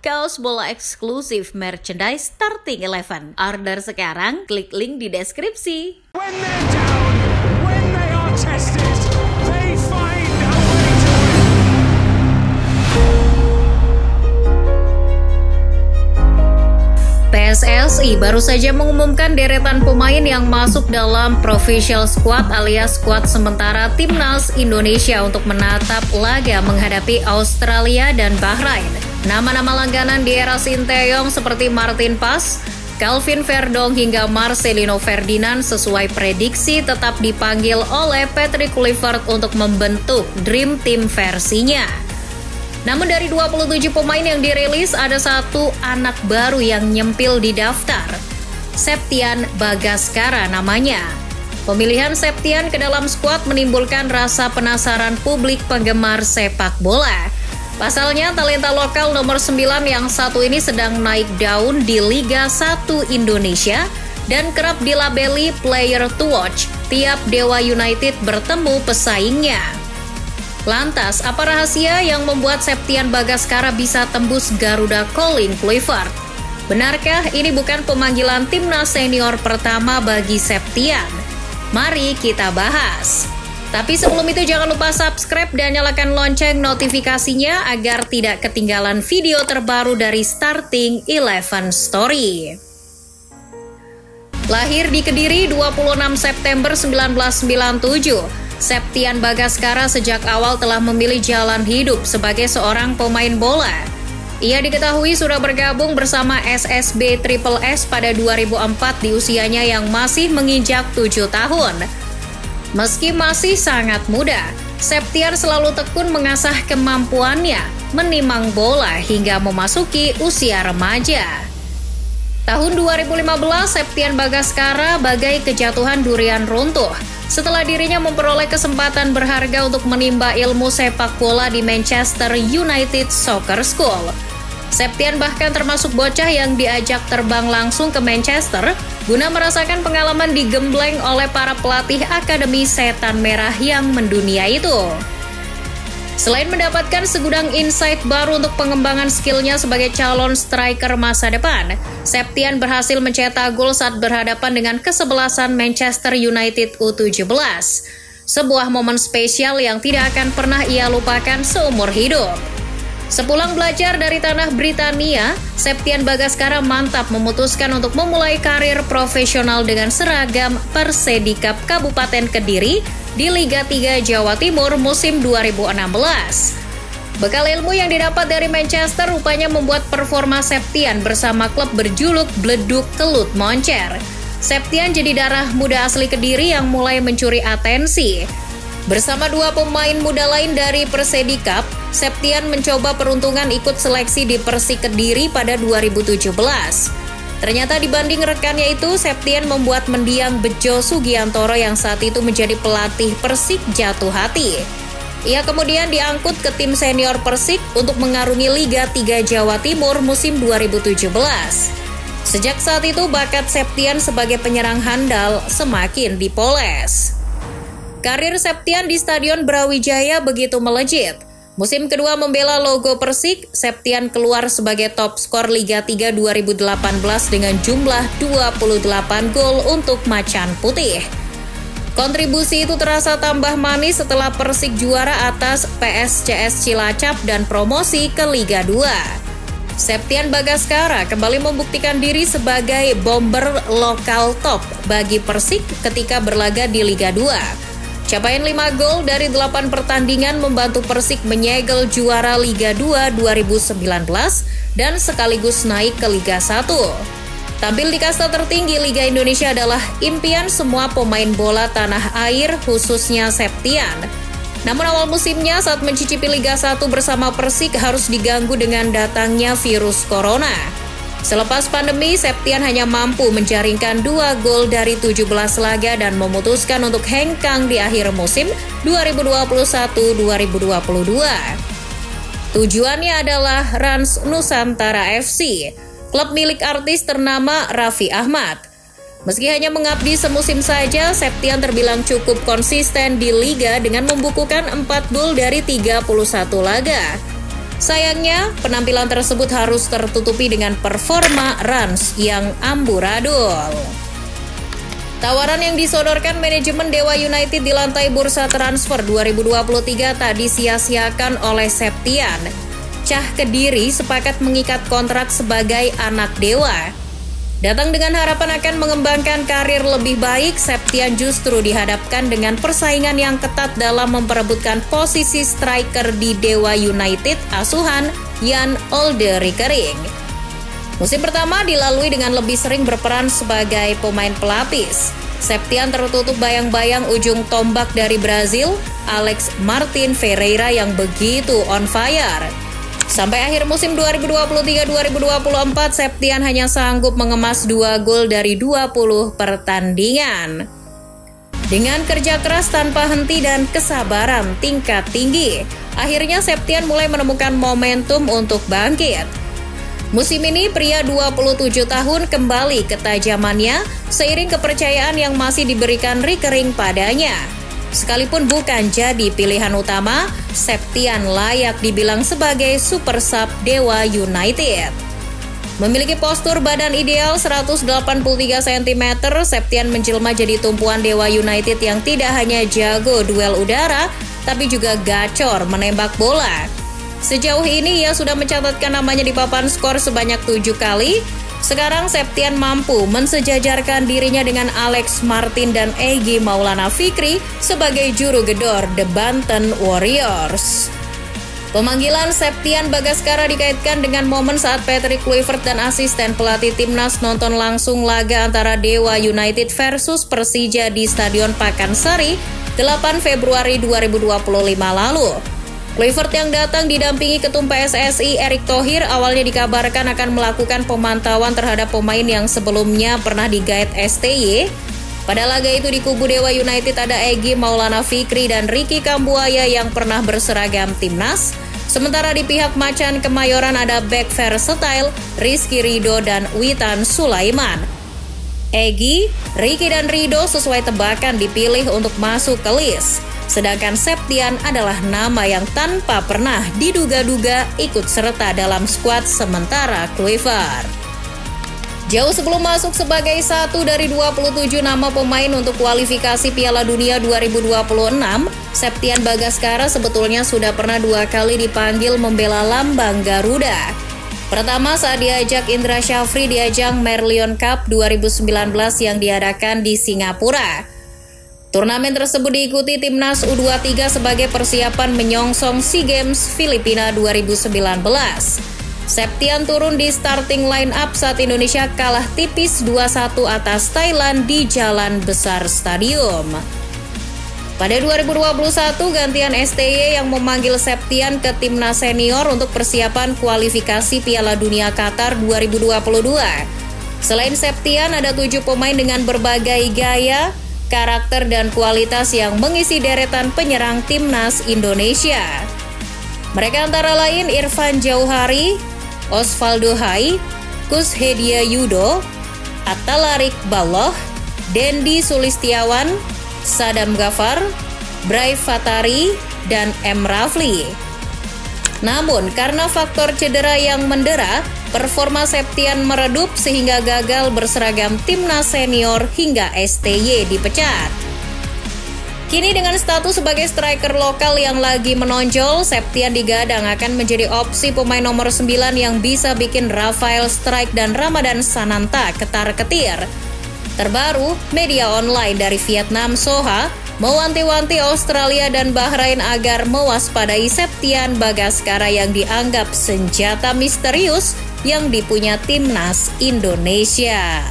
Kaos bola eksklusif merchandise Starting 11. Order sekarang, klik link di deskripsi. When they're down, when they are tested, they find a way to win. PSSI baru saja mengumumkan deretan pemain yang masuk dalam Provincial Squad alias skuad sementara Timnas Indonesia untuk menatap laga menghadapi Australia dan Bahrain. Nama-nama langganan di era Sinteyong seperti Martin Paes, Calvin Verdong hingga Marcelino Ferdinand sesuai prediksi tetap dipanggil oleh Patrick Kluivert untuk membentuk Dream Team versinya. Namun dari 27 pemain yang dirilis, ada satu anak baru yang nyempil di daftar. Septian Bagaskara namanya. Pemilihan Septian ke dalam skuad menimbulkan rasa penasaran publik penggemar sepak bola. Pasalnya, talenta lokal nomor 9 yang satu ini sedang naik daun di Liga 1 Indonesia dan kerap dilabeli player to watch tiap Dewa United bertemu pesaingnya. Lantas, apa rahasia yang membuat Septian Bagaskara bisa tembus Garuda Calling Kluivert? Benarkah ini bukan pemanggilan timnas senior pertama bagi Septian? Mari kita bahas. Tapi sebelum itu jangan lupa subscribe dan nyalakan lonceng notifikasinya agar tidak ketinggalan video terbaru dari Starting 11 Story. Lahir di Kediri 26 September 1997, Septian Bagaskara sejak awal telah memilih jalan hidup sebagai seorang pemain bola. Ia diketahui sudah bergabung bersama SSB Triple S pada 2004 di usianya yang masih menginjak 7 tahun. Meski masih sangat muda, Septian selalu tekun mengasah kemampuannya menimang bola hingga memasuki usia remaja. Tahun 2015, Septian Bagaskara bagai kejatuhan durian runtuh setelah dirinya memperoleh kesempatan berharga untuk menimba ilmu sepak bola di Manchester United Soccer School. Septian bahkan termasuk bocah yang diajak terbang langsung ke Manchester guna merasakan pengalaman digembleng oleh para pelatih Akademi Setan Merah yang mendunia itu. Selain mendapatkan segudang insight baru untuk pengembangan skillnya sebagai calon striker masa depan, Septian berhasil mencetak gol saat berhadapan dengan kesebelasan Manchester United U17. Sebuah momen spesial yang tidak akan pernah ia lupakan seumur hidup. Sepulang belajar dari tanah Britania, Septian Bagaskara mantap memutuskan untuk memulai karir profesional dengan seragam Persedikap Kabupaten Kediri di Liga 3 Jawa Timur musim 2016. Bekal ilmu yang didapat dari Manchester rupanya membuat performa Septian bersama klub berjuluk Bleduk Kelut Moncer. Septian jadi darah muda asli Kediri yang mulai mencuri atensi. Bersama dua pemain muda lain dari Persedikap, Septian mencoba peruntungan ikut seleksi di Persik Kediri pada 2017. Ternyata dibanding rekannya itu, Septian membuat mendiang Bejo Sugiantoro yang saat itu menjadi pelatih Persik jatuh hati. Ia kemudian diangkut ke tim senior Persik untuk mengarungi Liga 3 Jawa Timur musim 2017. Sejak saat itu, bakat Septian sebagai penyerang handal semakin dipoles. Karir Septian di Stadion Brawijaya begitu melejit. Musim kedua membela logo Persik, Septian keluar sebagai top skor Liga 3 2018 dengan jumlah 28 gol untuk Macan Putih. Kontribusi itu terasa tambah manis setelah Persik juara atas PSCS Cilacap dan promosi ke Liga 2. Septian Bagaskara kembali membuktikan diri sebagai bomber lokal top bagi Persik ketika berlaga di Liga 2. Capaian 5 gol dari 8 pertandingan membantu Persik menyegel juara Liga 2 2019 dan sekaligus naik ke Liga 1. Tampil di kasta tertinggi Liga Indonesia adalah impian semua pemain bola tanah air, khususnya Septian. Namun awal musimnya saat mencicipi Liga 1 bersama Persik harus diganggu dengan datangnya virus corona. Selepas pandemi, Septian hanya mampu menjaringkan 2 gol dari 17 laga dan memutuskan untuk hengkang di akhir musim 2021-2022. Tujuannya adalah Rans Nusantara FC, klub milik artis ternama Raffi Ahmad. Meski hanya mengabdi semusim saja, Septian terbilang cukup konsisten di Liga dengan membukukan 4 gol dari 31 laga. Sayangnya, penampilan tersebut harus tertutupi dengan performa Rans yang amburadul. Tawaran yang disodorkan manajemen Dewa United di lantai bursa transfer 2023 tak disia-siakan oleh Septian. Cah Kediri sepakat mengikat kontrak sebagai anak Dewa. Datang dengan harapan akan mengembangkan karir lebih baik, Septian justru dihadapkan dengan persaingan yang ketat dalam memperebutkan posisi striker di Dewa United asuhan Jan Olderikering. Musim pertama dilalui dengan lebih sering berperan sebagai pemain pelapis. Septian tertutup bayang-bayang ujung tombak dari Brazil, Alex Martin Ferreira yang begitu on fire. Sampai akhir musim 2023-2024, Septian hanya sanggup mengemas 2 gol dari 20 pertandingan. Dengan kerja keras tanpa henti dan kesabaran tingkat tinggi, akhirnya Septian mulai menemukan momentum untuk bangkit. Musim ini, pria 27 tahun kembali ketajamannya seiring kepercayaan yang masih diberikan Rickering padanya. Sekalipun bukan jadi pilihan utama, Septian layak dibilang sebagai super sub Dewa United. Memiliki postur badan ideal 183 cm, Septian menjelma jadi tumpuan Dewa United yang tidak hanya jago duel udara, tapi juga gacor menembak bola. Sejauh ini ia sudah mencatatkan namanya di papan skor sebanyak 7 kali. Sekarang Septian mampu mensejajarkan dirinya dengan Alex Martin dan Egy Maulana Fikri sebagai juru gedor The Banten Warriors. Pemanggilan Septian Bagaskara dikaitkan dengan momen saat Patrick Kluivert dan asisten pelatih timnas nonton langsung laga antara Dewa United versus Persija di Stadion Pakansari 8 Februari 2025 lalu. Kluivert yang datang didampingi Ketum PSSI Erick Thohir awalnya dikabarkan akan melakukan pemantauan terhadap pemain yang sebelumnya pernah digait STY. Pada laga itu di kubu Dewa United ada Egy Maulana Fikri dan Ricky Kambuaya yang pernah berseragam timnas. Sementara di pihak Macan Kemayoran ada bek versatile Rizky Ridho dan Witan Sulaiman. Egy, Ricky dan Ridho sesuai tebakan dipilih untuk masuk ke list. Sedangkan Septian adalah nama yang tanpa pernah diduga-duga ikut serta dalam skuad sementara Kluivert. Jauh sebelum masuk sebagai satu dari 27 nama pemain untuk kualifikasi Piala Dunia 2026, Septian Bagaskara sebetulnya sudah pernah 2 kali dipanggil membela lambang Garuda. Pertama saat diajak Indra Syafri di ajang Merlion Cup 2019 yang diadakan di Singapura. Turnamen tersebut diikuti timnas U23 sebagai persiapan menyongsong SEA Games Filipina 2019. Septian turun di starting line up saat Indonesia kalah tipis 2-1 atas Thailand di Jalan Besar Stadium. Pada 2021, gantian STY yang memanggil Septian ke timnas senior untuk persiapan kualifikasi Piala Dunia Qatar 2022. Selain Septian, ada 7 pemain dengan berbagai gaya, karakter dan kualitas yang mengisi deretan penyerang timnas Indonesia. Mereka antara lain Irfan Jauhari, Osvaldo Hai, Kus Hedia Yudo, Atalarik Balloh, Dendi Sulistiawan, Sadam Gafar, Bray Fatari, dan M. Rafli. Namun, karena faktor cedera yang mendera, performa Septian meredup sehingga gagal berseragam timnas senior hingga STY dipecat. Kini dengan status sebagai striker lokal yang lagi menonjol, Septian digadang akan menjadi opsi pemain nomor 9 yang bisa bikin Rafael Strike dan Ramadan Sananta ketar-ketir. Terbaru, media online dari Vietnam Soha mewanti-wanti Australia dan Bahrain agar mewaspadai Septian Bagaskara yang dianggap senjata misterius yang dipunya timnas Indonesia.